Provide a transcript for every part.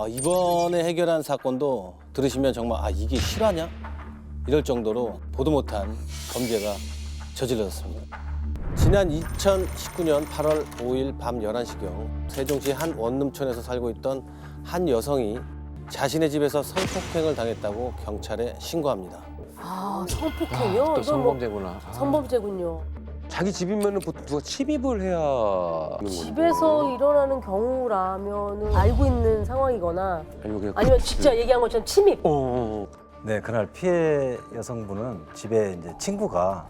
이번에 해결한 사건도 들으시면 정말 이게 실화냐? 이럴 정도로 보도 못한 범죄가 저질러졌습니다. 지난 2019년 8월 5일 밤 11시경 세종시 한 원룸촌에서 살고 있던 한 여성이 자신의 집에서 성폭행을 당했다고 경찰에 신고합니다. 성폭행이요? 또 이건 성범죄구나. 성범죄군요. 자기 집이면은 보통 누가 침입을 해야 하는 건데. 집에서 일어나는 경우라면 알고 있는 상황이거나 아니면 그냥 아니면 진짜 얘기한 것처럼 침입. 네, 그날 피해 여성분은 집에 이제 친구가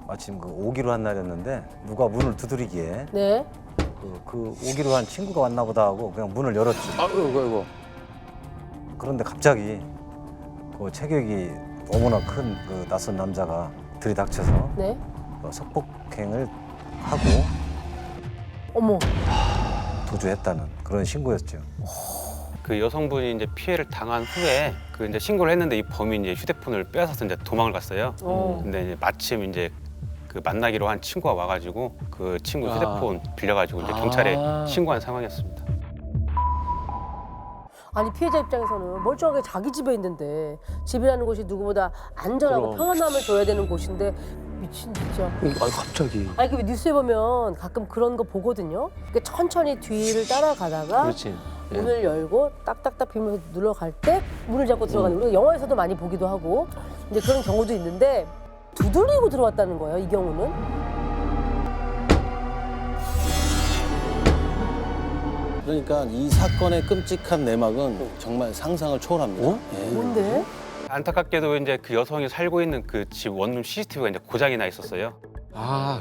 마침 오기로 한 날이었는데 누가 문을 두드리기에 네. 그 오기로 한 친구가 왔나 보다 하고 그냥 문을 열었죠. 이거. 그런데 갑자기 그 체격이 너무나 큰 그 낯선 남자가 들이닥쳐서 네. 성폭행을 하고 어머. 도주했다는 그런 신고였죠. 그 여성분이 이제 피해를 당한 후에 그 이제 신고를 했는데 이 범인이 이제 휴대폰을 빼앗아서 이제 도망을 갔어요. 근데 이제 마침 이제 그 만나기로 한 친구가 와가지고 그 친구 휴대폰 빌려가지고 이제 경찰에 신고한 상황이었습니다. 아니 피해자 입장에서는 멀쩡하게 자기 집에 있는데 집이라는 곳이 누구보다 안전하고 그럼. 평안함을 줘야 되는 곳인데 미친 진짜. 갑자기. 아니 그 뉴스에 보면 가끔 그런 거 보거든요. 그러니까 천천히 뒤를 따라가다가 그렇지. 예. 문을 열고 딱딱딱 비면서 눌러갈 때 문을 잡고 들어가는 거. 우리가 영화에서도 많이 보기도 하고 이제 그런 경우도 있는데 두들리고 들어왔다는 거예요. 이 경우는. 그러니까 이 사건의 끔찍한 내막은 정말 상상을 초월합니다. 예. 뭔데? 안타깝게도 이제 그 여성이 살고 있는 그 집 원룸 CCTV가 이제 고장이 나 있었어요.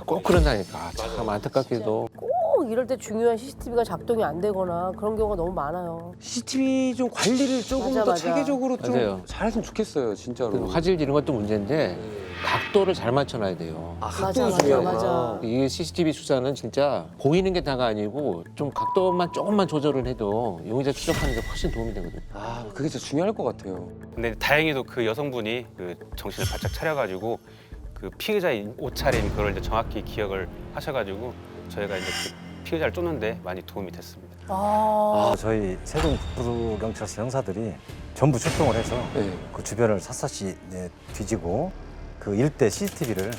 꼭 그런다니까. 참 안타깝게도. 꼭 이럴 때 중요한 CCTV가 작동이 안 되거나 그런 경우가 너무 많아요. CCTV 좀 관리를 조금 맞아, 더 맞아. 체계적으로 좀 맞아요. 잘했으면 좋겠어요, 진짜로. 그 화질 이런 것도 문제인데 각도를 잘 맞춰놔야 돼요. 각도가 중요하구나. 맞아. 이 CCTV 수사는 진짜 보이는 게 다가 아니고 좀 각도만 조금만 조절을 해도 용의자 추적하는 데 훨씬 도움이 되거든요. 그게 진짜 중요할 것 같아요. 근데 다행히도 그 여성분이 그 정신을 바짝 차려가지고 그 피해자의 옷차림 그걸 이제 정확히 기억을 하셔가지고 저희가 이제 그 피해자를 쫓는데 많이 도움이 됐습니다. 저희 세종 북부경찰서 형사들이 전부 출동을 해서 네. 그 주변을 샅샅이 뒤지고 그 일대 CCTV를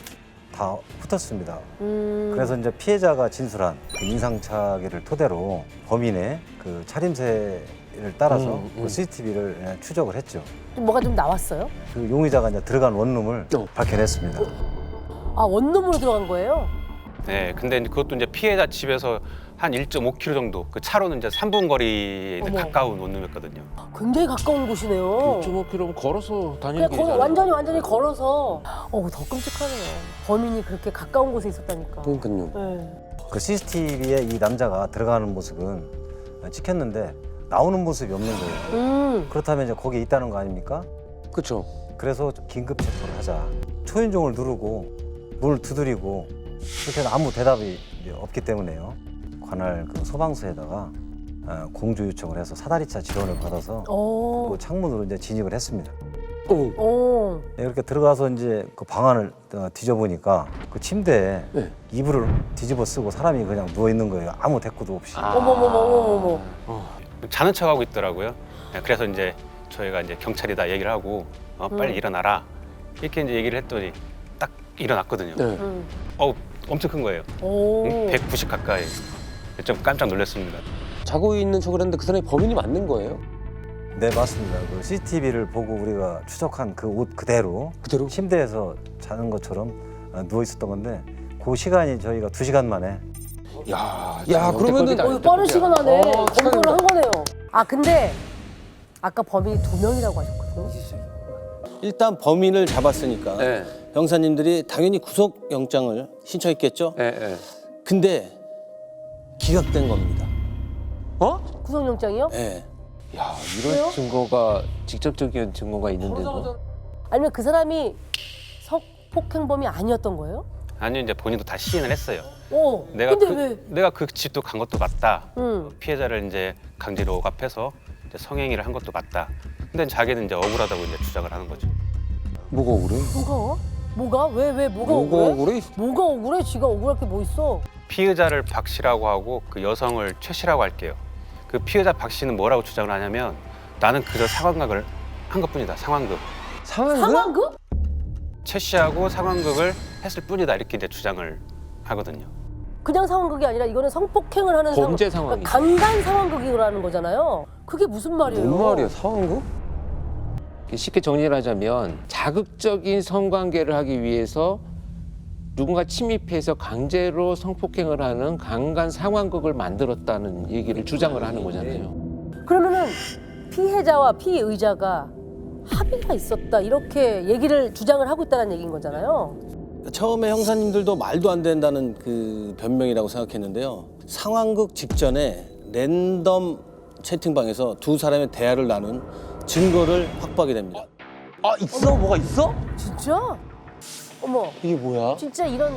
다 훑었습니다. 그래서 이제 피해자가 진술한 그 인상착의를 토대로 범인의 그 차림새를 따라서 그 CCTV를 추적을 했죠. 좀 뭐가 좀 나왔어요? 그 용의자가 이제 들어간 원룸을 밝혀냈습니다. 원룸으로 들어간 거예요? 네, 근데 이제 그것도 이제 피해자 집에서 한 1.5km 정도, 그 차로는 이제 3분 거리에 있는 어머. 가까운 원룸이었거든요. 굉장히 가까운 곳이네요. 1.5km 걸어서 그냥 다니는 길이잖아요. 완전히 걸어서. 더 끔찍하네요. 범인이 그렇게 가까운 곳에 있었다니까. 그러니까요. 네. 그 CCTV에 이 남자가 들어가는 모습은 찍혔는데 나오는 모습이 없는 거예요. 그렇다면 이제 거기에 있다는 거 아닙니까? 그렇죠. 그래서 긴급 체포를 하자. 초인종을 누르고 문을 두드리고 그렇게 해서 아무 대답이 이제 없기 때문에요. 관할 그 소방서에다가 공조 요청을 해서 사다리차 지원을 받아서 그 창문으로 이제 진입을 했습니다. 네, 이렇게 들어가서 이제 그 방안을 뒤져보니까 그 침대에 이불을 뒤집어 쓰고 사람이 그냥 누워 있는 거예요. 아무 대꾸도 없이. 어머머머머머. 자는 척하고 있더라고요. 네, 그래서 이제 저희가 이제 경찰이다 얘기를 하고 빨리 일어나라 이렇게 이제 얘기를 했더니 딱 일어났거든요. 엄청 큰 거예요. 190 가까이. 좀 깜짝 놀랐습니다. 자고 있는 척을 했는데 그 사람이 범인이 맞는 거예요? 네, 맞습니다. 그 CCTV를 보고 우리가 추적한 그 옷 그대로 침대에서 자는 것처럼 누워 있었던 건데 그 시간이 저희가 2시간 만에 야, 그러면은 빠른 시간 안에 검거를 축하드립니다. 한 거네요. 근데 아까 범인이 2명이라고 하셨거든요. 일단 범인을 잡았으니까 네. 형사님들이 당연히 구속영장을 신청했겠죠? 네. 근데 기각된 겁니다. 구속영장이요? 네. 야, 이런 증거가 직접적인 증거가 있는데도 아니면 그 사람이 성폭행범이 아니었던 거예요? 아니요, 이제 본인도 다 시인을 했어요. 근데 내가 그 집도 간 것도 맞다. 왜? 피해자를 이제 강제로 억압해서 이제 성행위를 한 것도 맞다. 근데 자기는 이제 억울하다고 이제 주장을 하는 거죠. 뭐가 억울해? 뭐가? 왜? 뭐가 억울해? 뭐가 억울해? 지가 억울할 게 뭐 있어? 피해자를 박 씨라고 하고 그 여성을 최 씨라고 할게요. 그 피해자 박 씨는 뭐라고 주장을 하냐면 나는 그저 상황극을 한 것뿐이다. 상황극. 상황극? 최 씨하고 상황극을 했을 뿐이다. 이렇게 이제 주장을 하거든요. 그냥 상황극이 아니라 이거는 성폭행을 하는 범죄 그러니까 상황이죠. 강간 상황극이라는 거잖아요. 그게 무슨 말이에요? 뭔 말이야, 상황극? 쉽게 정리를 하자면 자극적인 성관계를 하기 위해서 누군가 침입해서 강제로 성폭행을 하는 강간 상황극을 만들었다는 얘기를 주장을 하는 거잖아요. 그러면은 피해자와 피의자가 합의가 있었다 이렇게 얘기를 주장을 하고 있다는 얘기인 거잖아요. 처음에 형사님들도 말도 안 된다는 그 변명이라고 생각했는데요. 상황극 직전에 랜덤 채팅방에서 두 사람의 대화를 나눈 증거를 확보하게 됩니다. 아, 있어? 뭐가 있어? 진짜? 어머, 이게 뭐야? 진짜 이런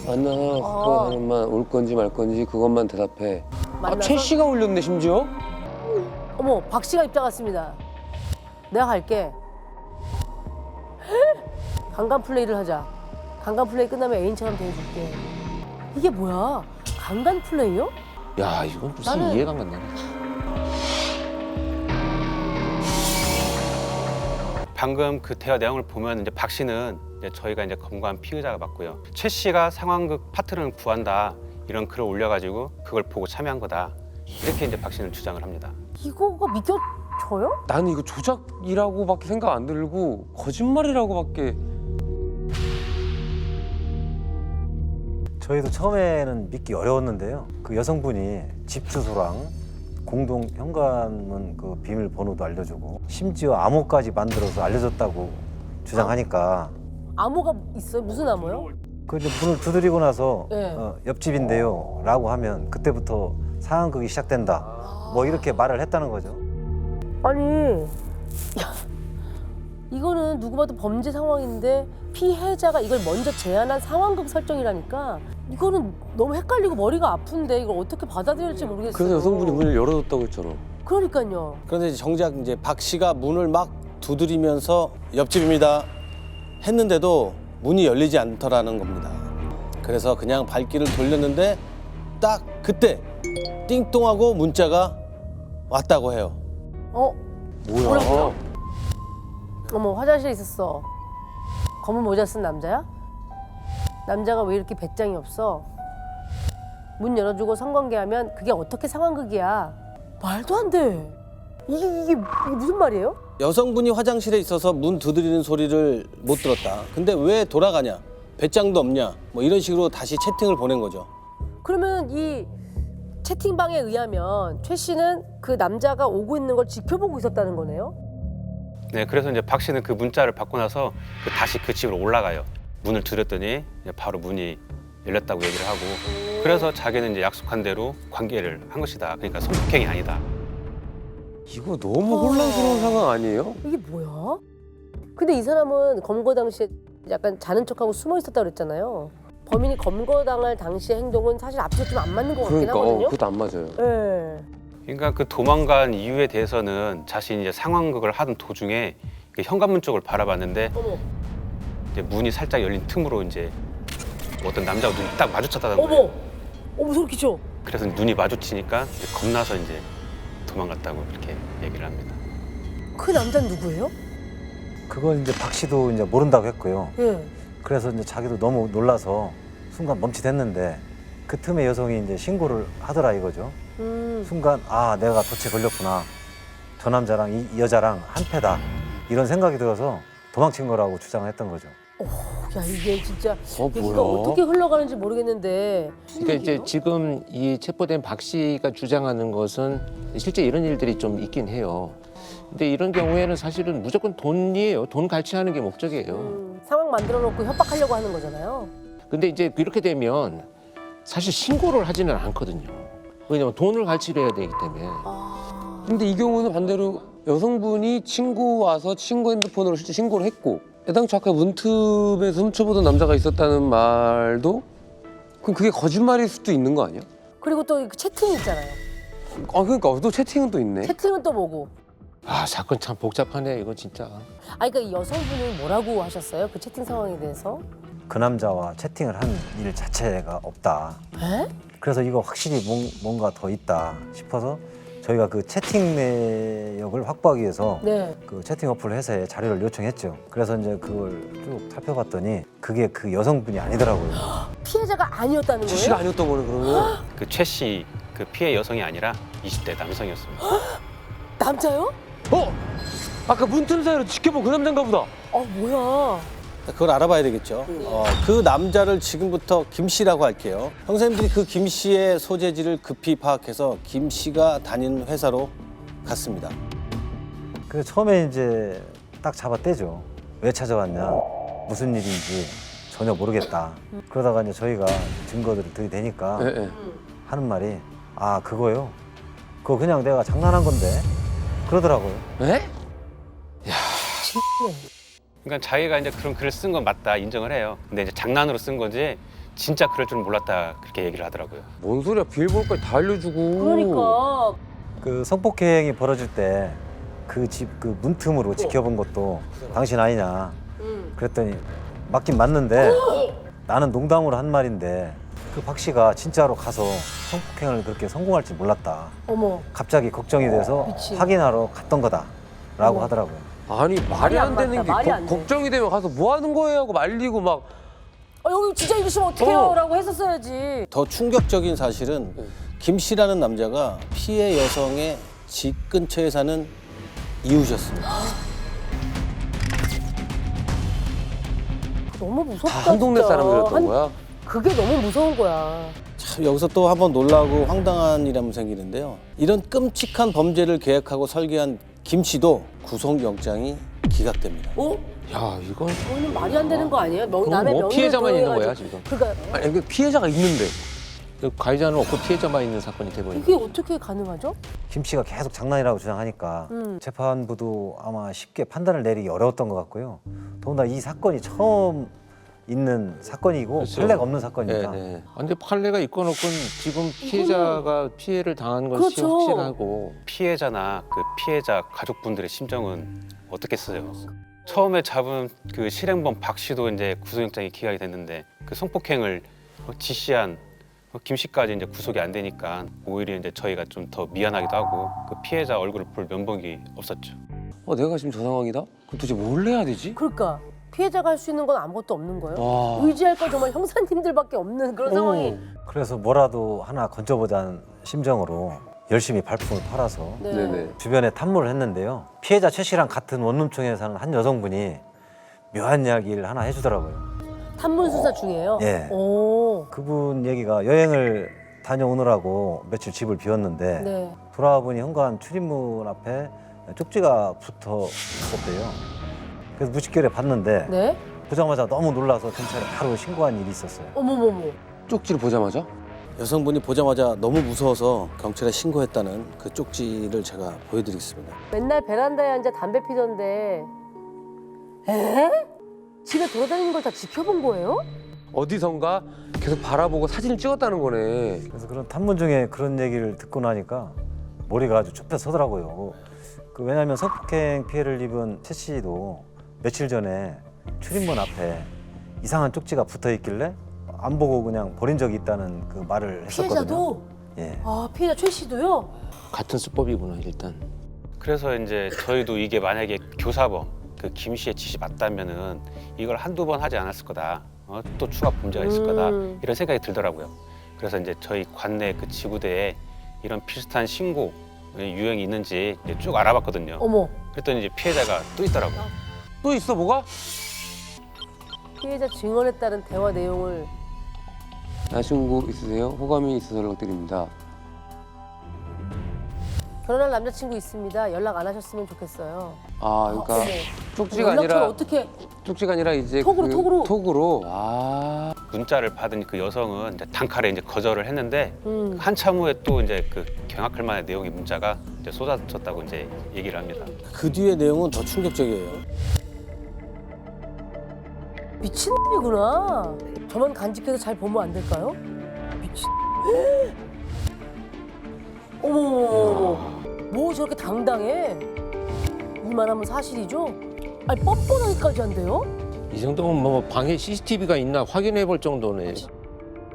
만나 그거 하는만 올 건지 말 건지 그것만 대답해. 만나서? 최 씨가 올렸네, 심지어? 어머, 박 씨가 입장 왔습니다. 내가 갈게. 강간 플레이를 하자. 강간 플레이 끝나면 애인처럼 대해줄게. 이게 뭐야? 강간 플레이요? 야, 이건 무슨 나는- 이해가 안 간다. 방금 그 대화 내용을 보면 이제 박 씨는 이제 저희가 이제 검거한 피의자가 맞고요. 최 씨가 상황극 파트너를 구한다 이런 글을 올려가지고 그걸 보고 참여한 거다. 이렇게 이제 박 씨는 주장을 합니다. 이거가 믿겨져요? 나는 이거 조작이라고밖에 생각 안 들고 거짓말이라고밖에. 저희도 처음에는 믿기 어려웠는데요. 그 여성분이 집 주소랑 공동 현관문 그 비밀번호도 알려주고 심지어 암호까지 만들어서 알려줬다고 주장하니까 암호가 있어요? 무슨 암호요? 그 이제 문을 두드리고 나서 네. 옆집인데요라고 하면 그때부터 상황극이 시작된다. 뭐 이렇게 말을 했다는 거죠. 아니, 야, 이거는 누구 봐도 범죄 상황인데 피해자가 이걸 먼저 제안한 상황극 설정이라니까 이거는 너무 헷갈리고 머리가 아픈데 이걸 어떻게 받아들여야 할지 모르겠어요. 그래서 여성분이 문을 열어줬다고 했잖아. 그러니까요. 그런데 이제 정작 이제 박 씨가 문을 막 두드리면서 옆집입니다 했는데도 문이 열리지 않더라는 겁니다. 그래서 그냥 발길을 돌렸는데 딱 그때 띵동하고 문자가 왔다고 해요. 뭐야? 어머, 화장실에 있었어. 검은 모자 쓴 남자야? 남자가 왜 이렇게 배짱이 없어? 문 열어주고 성관계하면 그게 어떻게 상황극이야? 말도 안 돼. 이게 무슨 말이에요? 여성분이 화장실에 있어서 문 두드리는 소리를 못 들었다. 근데 왜 돌아가냐? 배짱도 없냐? 뭐 이런 식으로 다시 채팅을 보낸 거죠. 그러면 이 채팅방에 의하면 최 씨는 그 남자가 오고 있는 걸 지켜보고 있었다는 거네요? 네, 그래서 이제 박 씨는 그 문자를 받고 나서 다시 그 집으로 올라가요. 문을 두드렸더니 이제 바로 문이 열렸다고 얘기를 하고 그래서 자기는 이제 약속한 대로 관계를 한 것이다. 그러니까 성폭행이 아니다. 이거 너무 혼란스러운 상황 아니에요? 이게 뭐야? 근데 이 사람은 검거 당시에 약간 자는 척하고 숨어 있었다고 그랬잖아요. 범인이 검거당할 당시의 행동은 사실 앞뒤가 좀 안 맞는 것 같긴 그러니까 하거든요. 그것도 안 맞아요. 네. 그러니까 그 도망간 이유에 대해서는 자신이 이제 상황극을 하던 도중에 그 현관문 쪽을 바라봤는데 어머, 이제 문이 살짝 열린 틈으로 이제 어떤 남자가 눈이 딱 마주쳤다는 거예요. 어머 소름 끼쳐. 그래서 눈이 마주치니까 이제 겁나서 이제 도망갔다고 그렇게 얘기를 합니다. 그 남자는 누구예요? 그건 이제 박 씨도 이제 모른다고 했고요. 예. 그래서 이제 자기도 너무 놀라서 순간 멈칫했는데 그 틈에 여성이 이제 신고를 하더라 이거죠. 순간 아 내가 덫에 걸렸구나. 저 남자랑 이 여자랑 한패다. 이런 생각이 들어서 도망친 거라고 주장을 했던 거죠. 야 이게 진짜 얘기가 뭐야? 어떻게 흘러가는지 모르겠는데. 그러니까 이제 지금 이 체포된 박 씨가 주장하는 것은 실제 이런 일들이 좀 있긴 해요. 근데 이런 경우에는 사실은 무조건 돈이에요. 돈 갈취하는 게 목적이에요. 상황 만들어 놓고 협박하려고 하는 거잖아요. 근데 이제 이렇게 되면 사실 신고를 하지는 않거든요. 왜냐면 돈을 갈취를 해야 되기 때문에. 근데 이 경우는 반대로 여성분이 친구 와서 친구 핸드폰으로 실제 신고를 했고 애당초 아까 문틈에서 훔쳐보던 남자가 있었다는 말도 그럼 그게 거짓말일 수도 있는 거 아니야? 그리고 또 그 채팅이 있잖아요. 아 그러니까 또 채팅은 또 있네. 채팅은 또 뭐고? 아 사건 참 복잡하네 이거 진짜. 그러니까 이 여성분은 뭐라고 하셨어요? 그 채팅 상황에 대해서? 그 남자와 채팅을 한 일 자체가 없다. 에? 그래서 이거 확실히 뭔가 더 있다 싶어서 저희가 그 채팅 내역을 확보하기 위해서 네. 그 채팅 어플 회사에 자료를 요청했죠. 그래서 이제 그걸 쭉 살펴봤더니 그게 그 여성분이 아니더라고요. 피해자가 아니었다는 최 씨가 거예요? 아니었던 거네 그러면. 그 최 씨 그 피해 여성이 아니라 20대 남성이었습니다. 남자요? 아까 문틈 사이로 지켜본 그 남자인가 보다. 뭐야? 그걸 알아봐야 되겠죠. 그 남자를 지금부터 김 씨라고 할게요. 형사님들이 그 김 씨의 소재지를 급히 파악해서 김 씨가 다니는 회사로 갔습니다. 그래서 처음에 이제 딱 잡아떼죠. 왜 찾아왔냐, 무슨 일인지 전혀 모르겠다. 그러다가 이제 저희가 증거들을 들이대니까 예, 예. 하는 말이 아 그거요? 그거 그냥 내가 장난한 건데 그러더라고요. 에? 그러니까 자기가 이제 그런 글을 쓴 건 맞다 인정을 해요. 근데 이제 장난으로 쓴 거지 진짜 그럴 줄은 몰랐다 그렇게 얘기를 하더라고요. 뭔 소리야? 비밀번호까지 다 알려주고. 그러니까 그 성폭행이 벌어질 때 그 집 그 문틈으로 지켜본 것도 당신 아니냐 그랬더니 맞긴 맞는데 나는 농담으로 한 말인데 그 박 씨가 진짜로 가서 성폭행을 그렇게 성공할 줄 몰랐다. 어머. 갑자기 걱정이 돼서 미친. 확인하러 갔던 거다라고 하더라고요. 아니 말이 안 되는 맞다, 게 말이 안 돼. 걱정이 되면 가서 뭐 하는 거예요 하고 말리고 막. 여기 진짜 이러시면 어떡해요? 어. 라고 했었어야지. 더 충격적인 사실은 김 씨라는 남자가 피해 여성의 집 근처에 사는 이웃이었습니다. 너무 무섭다. 다 한 동네 진짜. 사람들이었던 거야? 그게 너무 무서운 거야. 참 여기서 또 한번 놀라고 황당한 일이 한번 생기는데요. 이런 끔찍한 범죄를 계획하고 설계한 김 씨도 구속영장이 기각됩니다. 야 이건 이거는 말이 안 되는 거 아니에요? 그럼 남의 뭐 명예를 피해자만 있는 도해가지고. 거야, 지금? 그러니까 아니 그 피해자가 있는데. 가해자는 없고 피해자만 있는 사건이 돼버린 이게 거예요. 어떻게 가능하죠? 김 씨가 계속 장난이라고 주장하니까 재판부도 아마 쉽게 판단을 내리기 어려웠던 것 같고요. 더군다나 이 사건이 처음 있는 사건이고 그렇죠. 판례가 없는 사건이니까 네. 근데 판례가 있건 없건 지금 피해자가 피해를 당한 것이 그렇죠. 확실하고 피해자나 그 피해자 가족분들의 심정은 어떻겠어요? 처음에 잡은 그 실행범 박 씨도 이제 구속영장이 기각이 됐는데 그 성폭행을 지시한 김 씨까지 이제 구속이 안 되니까 오히려 이제 저희가 좀 더 미안하기도 하고 그 피해자 얼굴을 볼 면목이 없었죠. 내가 지금 저 상황이다? 그럼 도대체 뭘 해야 되지? 그러니까 피해자가 할 수 있는 건 아무것도 없는 거예요. 와. 의지할 건 정말 형사님들밖에 없는 그런 상황이. 그래서 뭐라도 하나 건져보자는 심정으로 열심히 발품을 팔아서 네. 네네. 주변에 탐문을 했는데요. 피해자 최 씨랑 같은 원룸촌에 사는 한 여성분이 묘한 이야기를 하나 해주더라고요. 탐문 수사 중이에요. 예. 오. 그분 얘기가 여행을 다녀오느라고 며칠 집을 비웠는데 네. 돌아와 보니 현관 출입문 앞에 쪽지가 붙어 있었대요. 그래서 무식결에 봤는데 네. 보자마자 너무 놀라서 경찰에 바로 신고한 일이 있었어요. 어머머머. 쪽지를 보자마자? 여성분이 보자마자 너무 무서워서 경찰에 신고했다는 그 쪽지를 제가 보여드리겠습니다. 맨날 베란다에 앉아 담배 피던데. 에? 집에 돌아다니는 걸 다 지켜본 거예요? 어디선가 계속 바라보고 사진을 찍었다는 거네. 그래서 그런 탐문 중에 그런 얘기를 듣고 나니까 머리가 아주 좁혀 서더라고요. 왜냐하면 성폭행 피해를 입은 최 씨도 며칠 전에 출입문 앞에 이상한 쪽지가 붙어 있길래 안 보고 그냥 버린 적이 있다는 그 말을 했었거든요. 피해자도? 예. 아, 피해자 최 씨도요? 같은 수법이구나 일단. 그래서 이제 저희도 이게 만약에 교사범 그 김 씨의 짓이 맞다면은 이걸 한두 번 하지 않았을 거다. 또 추가 범죄가 있을 거다. 이런 생각이 들더라고요. 그래서 이제 저희 관내 그 지구대에 이런 비슷한 신고 유형이 있는지 이제 쭉 알아봤거든요. 어머. 그랬더니 이제 피해자가 또 있더라고요. 또 있어 뭐가? 피해자 증언에 따른 대화 내용을 여자친구 있으세요? 호감이 있어서 연락드립니다. 결혼할 남자친구 있습니다. 연락 안 하셨으면 좋겠어요. 아 그러니까 어머. 쪽지가 연락처를 아니라 어떻게 쪽지가 아니라 이제 톡으로? 톡으로. 아 문자를 받은 그 여성은 이제 단칼에 이제 거절을 했는데 음. 한참 후에 또 이제 그 경악할 만한 내용의 문자가 이제 쏟아졌다고 이제 얘기를 합니다. 그 뒤의 내용은 더 충격적이에요. 미친놈이구나. 저만 간직해서 잘 보면 안 될까요? 미친. 어머머머머. 뭐 저렇게 당당해? 이만하면 사실이죠? 아니 뻔뻔하기까지 한대요? 이 정도면 뭐 방에 CCTV가 있나 확인해 볼 정도네.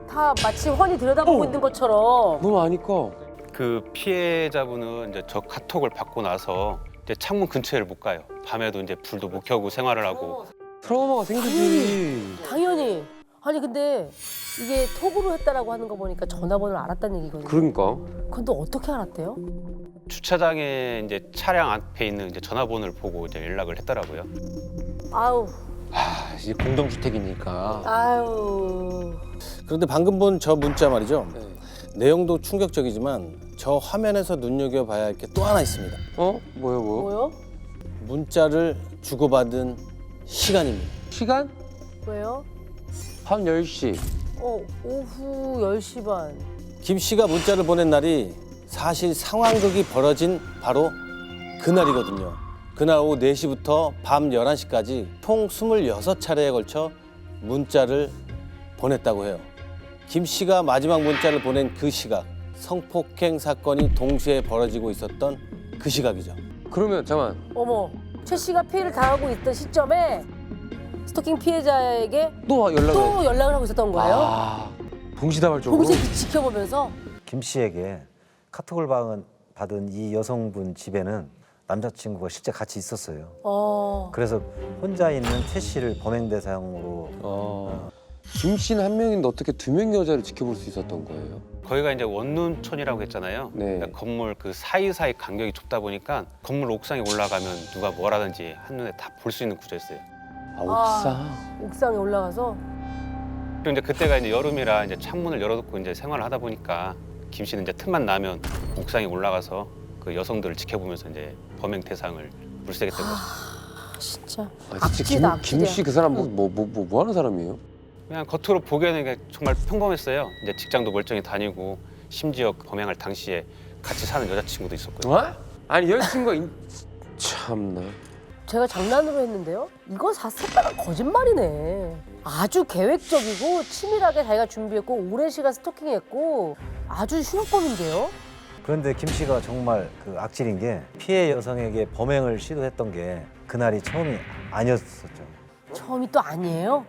다 마치 훤히 들여다보고 있는 것처럼. 너무 아니까. 그 피해자분은 이제 저 카톡을 받고 나서 이제 창문 근처를 못 가요. 밤에도 이제 불도 못 켜고 생활을 하고. 트라우마가 생기지. 당연히. 아니 근데 이게 톡으로 했다라고 하는 거 보니까 전화번호를 알았다는 얘기거든요. 그러니까. 그건 또 어떻게 알았대요? 주차장에 이제 차량 앞에 있는 이제 전화번호를 보고 이제 연락을 했더라고요. 아우, 아, 이제 공동주택이니까. 아유. 그런데 방금 본 저 문자 말이죠. 네. 내용도 충격적이지만 저 화면에서 눈여겨봐야 할 게 또 하나 있습니다. 어? 뭐요? 뭐요? 문자를 주고받은 시간입니다. 시간? 왜요? 밤 10시. 오후 10시 반. 김 씨가 문자를 보낸 날이 사실 상황극이 벌어진 바로 그날이거든요. 그날 오후 4시부터 밤 11시까지 총 26차례에 걸쳐 문자를 보냈다고 해요. 김 씨가 마지막 문자를 보낸 그 시각, 성폭행 사건이 동시에 벌어지고 있었던 그 시각이죠. 그러면 잠깐. 어머, 최 씨가 피해를 당하고 있던 시점에 스토킹 피해자에게 또 연락을. 또 연락을 하고 있었던 거예요? 아, 동시다발적으로. 동시에 지켜보면서? 김 씨에게 카톡을 받은 이 여성분 집에는 남자친구가 실제 같이 있었어요. 그래서 혼자 있는 최 씨를 범행 대상으로 김 씨는 한 명인데 어떻게 두 명 여자를 지켜볼 수 있었던 거예요? 거기가 이제 원룸촌이라고 했잖아요. 네. 그러니까 건물 그 사이사이 간격이 좁다 보니까 건물 옥상에 올라가면 누가 뭐라든지 한눈에 다 볼 수 있는 구조였어요. 아, 옥상. 옥상에 올라가서? 그리고 이제 그때가 이제 여름이라 이제 창문을 열어놓고 이제 생활을 하다 보니까 김 씨는 이제 틈만 나면 옥상에 올라가서 그 여성들을 지켜보면서 이제 범행 대상을 물색했던 거죠. 진짜. 아, 진짜 악질이다, 김 씨 그 사람 뭐 하는 사람이에요? 그냥 겉으로 보기에는 그냥 정말 평범했어요. 이제 직장도 멀쩡히 다니고 심지어 범행할 당시에 같이 사는 여자친구도 있었고요. 어? 아니 여자친구가 참나. 제가 장난으로 했는데요. 이거 샀다가 거짓말이네. 아주 계획적이고 치밀하게 자기가 준비했고 오랜 시간 스토킹했고 아주 흉악범인데요. 그런데 김 씨가 정말 그 악질인 게 피해 여성에게 범행을 시도했던 게 그날이 처음이 아니었었죠. 처음이 또 아니에요?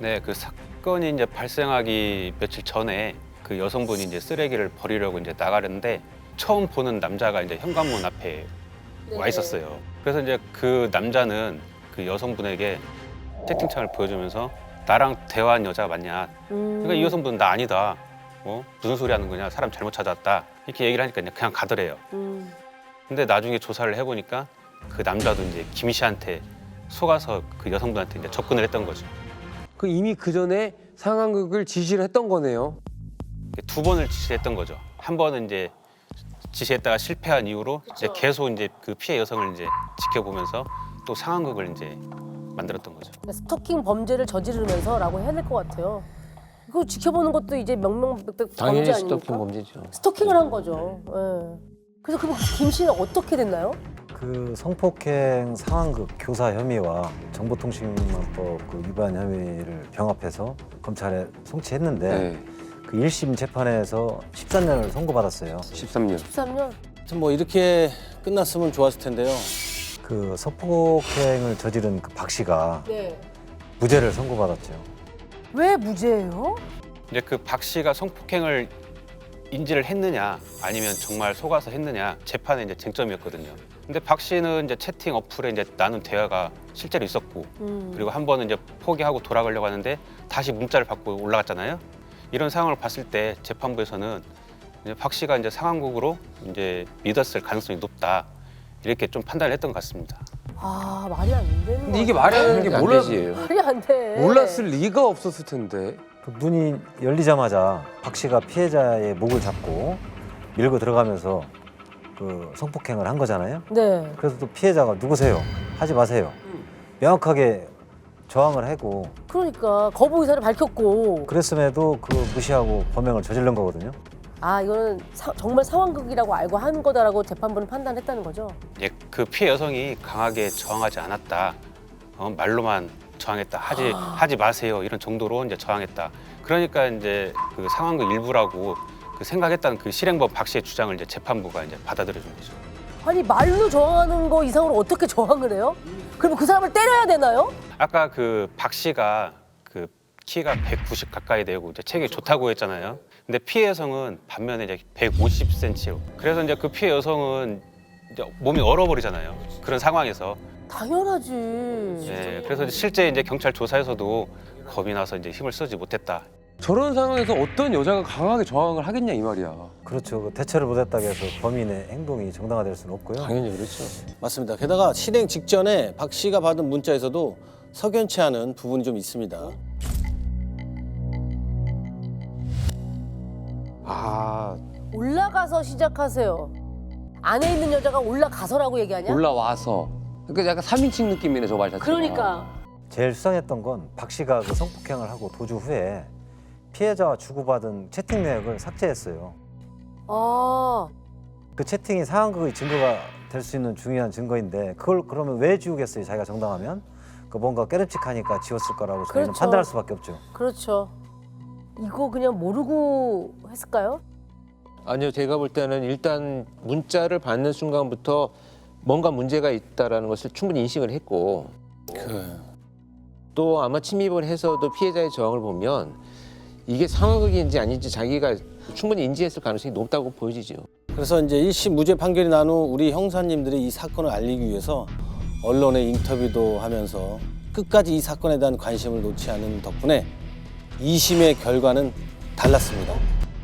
네, 그 사건이 이제 발생하기 며칠 전에 그 여성분이 이제 쓰레기를 버리려고 이제 나가는데 처음 보는 남자가 이제 현관문 앞에 와 있었어요. 그래서 이제 그 남자는 그 여성분에게 채팅창을 보여주면서 나랑 대화한 여자가 맞냐? 그러니까 이 여성분은 나 아니다. 무슨 소리 하는 거냐? 사람 잘못 찾았다. 이렇게 얘기를 하니까 그냥 가더래요. 근데 나중에 조사를 해보니까 그 남자도 이제 김 씨한테 속아서 그 여성분한테 이제 접근을 했던 거죠. 그 이미 그 전에 상황극을 지시를 했던 거네요. 2번을 지시했던 거죠. 한 번은 이제 지시했다가 실패한 이후로 이제 계속 이제 그 피해 여성을 이제 지켜보면서 또 상황극을 이제 만들었던 거죠. 그러니까 스토킹 범죄를 저지르면서라고 해야 될 것 같아요. 이거 지켜보는 것도 이제 명명백백 당연히 범죄 스토킹 아닙니까? 범죄죠. 스토킹을 한 거죠. 예. 그래서 그럼 김 씨는 어떻게 됐나요? 그 성폭행 상황극 교사 혐의와 정보통신망법 그 위반 혐의를 병합해서 검찰에 송치했는데 네. 그 1심 재판에서 13년을 선고받았어요. 13년. 13년? 하여튼 뭐 이렇게 끝났으면 좋았을 텐데요. 그 성폭행을 저지른 그 박 씨가 네. 무죄를 선고받았죠. 왜 무죄예요? 이제 그 박 씨가 성폭행을 인지를 했느냐 아니면 정말 속아서 했느냐 재판에 이제 쟁점이었거든요. 근데 박 씨는 이제 채팅 어플에 이제 나눈 대화가 실제로 있었고 그리고 한 번은 이제 포기하고 돌아가려고 하는데 다시 문자를 받고 올라갔잖아요. 이런 상황을 봤을 때 재판부에서는 이제 박 씨가 이제 상황극으로 이제 믿었을 가능성이 높다 이렇게 좀 판단을 했던 것 같습니다. 아 말이 안 되는 근데 이게 거야. 말이 안 되는 게 안 되지. 말이 안 돼. 몰랐을 리가 없었을 텐데. 그 문이 열리자마자 박 씨가 피해자의 목을 잡고 밀고 들어가면서 그 성폭행을 한 거잖아요. 네. 그래서 또 피해자가 누구세요? 하지 마세요. 명확하게 저항을 하고 그러니까 거부 의사를 밝혔고. 그랬음에도 그 무시하고 범행을 저지른 거거든요. 아 이거는 정말 상황극이라고 알고 한 거다라고 재판부는 판단했다는 거죠. 이제 그 피해 여성이 강하게 저항하지 않았다. 말로만 저항했다. 하지 마세요. 이런 정도로 이제 저항했다. 그러니까 이제 그 상황극 일부라고 그 생각했다는 그 실행범 박 씨의 주장을 이제 재판부가 이제 받아들여 준 거죠. 아니 말로 저항하는 거 이상으로 어떻게 저항을 해요? 그럼 그 사람을 때려야 되나요? 아까 그 박 씨가 그 키가 190 가까이 되고 이제 체격이 좋다고 했잖아요. 근데 피해 여성은 반면에 이제 150cm. 그래서 이제 그 피해 여성은 이제 몸이 얼어버리잖아요. 그런 상황에서. 당연하지. 네, 그래서 실제 이제 경찰 조사에서도 겁이 나서 이제 힘을 쓰지 못했다. 저런 상황에서 어떤 여자가 강하게 저항을 하겠냐 이 말이야. 그렇죠. 그 대처를 못했다고 해서 범인의 행동이 정당화될 수는 없고요. 당연히 그렇죠. 맞습니다. 게다가 실행 직전에 박 씨가 받은 문자에서도 석연치 않은 부분이 좀 있습니다. 아, 올라가서 시작하세요. 안에 있는 여자가 올라가서라고 얘기하냐? 올라와서. 그러니까 약간 3인칭 느낌이네 저 말 자체가. 그러니까. 제일 수상했던 건 박 씨가 그 성폭행을 하고 도주 후에 피해자와 주고받은 채팅 내역을 삭제했어요. 아, 그 채팅이 상황극의 증거가 될 수 있는 중요한 증거인데 그걸 그러면 왜 지우겠어요? 자기가 정당하면? 그 뭔가 깨름칙하니까 지웠을 거라고 저희는 그렇죠. 판단할 수밖에 없죠. 그렇죠. 이거 그냥 모르고 했을까요? 아니요. 제가 볼 때는 일단 문자를 받는 순간부터 뭔가 문제가 있다라는 것을 충분히 인식을 했고 또 아마 침입을 해서도 피해자의 저항을 보면 이게 상황극인지 아닌지 자기가 충분히 인지했을 가능성이 높다고 보여지죠. 그래서 이제 1심 무죄 판결이 난 후 우리 형사님들이 이 사건을 알리기 위해서 언론에 인터뷰도 하면서 끝까지 이 사건에 대한 관심을 놓지 않은 덕분에 2심의 결과는 달랐습니다.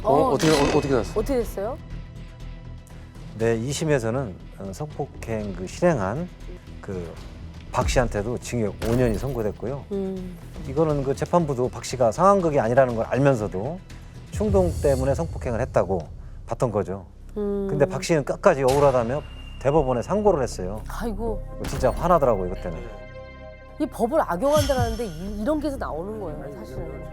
어떻게 났어? 어떻게 됐어요? 네, 2심에서는 성폭행 그 실행한 그 박 씨한테도 징역 5년이 선고됐고요. 이거는 그 재판부도 박 씨가 상황극이 아니라는 걸 알면서도 충동 때문에 성폭행을 했다고 봤던 거죠. 근데 박 씨는 끝까지 억울하다며 대법원에 상고를 했어요. 아이고, 진짜 화나더라고요, 이것 때문에. 이 법을 악용한다는데 이런 게서 나오는 거예요, 사실은.